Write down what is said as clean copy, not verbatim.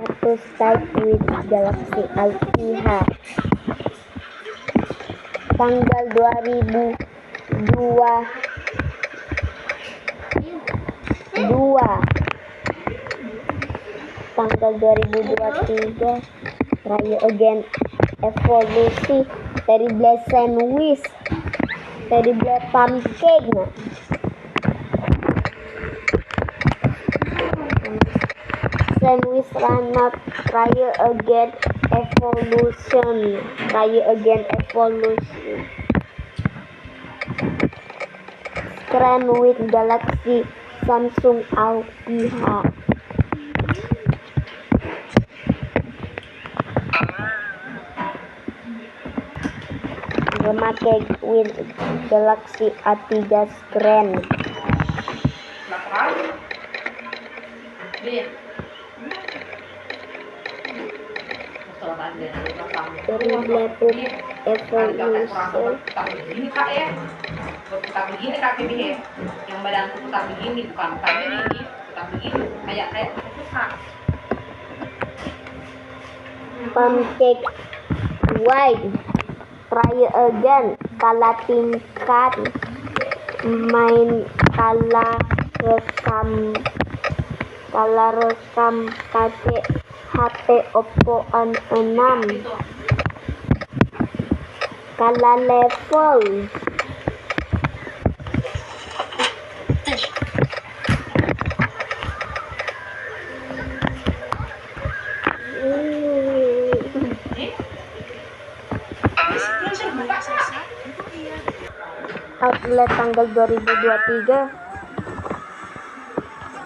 atau Skype with Galaxy Alpha tanggal 2022 tanggal 2023 Raya Again Evolusi Terrible Sandwich Terrible Pancake Sandwich Runner Raya Again Evolution Screen with Galaxy Samsung Alpha memakai with Galaxy A3 screen Terrible Evolution putar begini kaki nih, yang badanku putar begini, bukan begini, putar begini, kayak pusat. Pancake Wide Try Again kalah tingkat main kalah rekam pakai HP Oppo A6 kalah level outlet tanggal 2023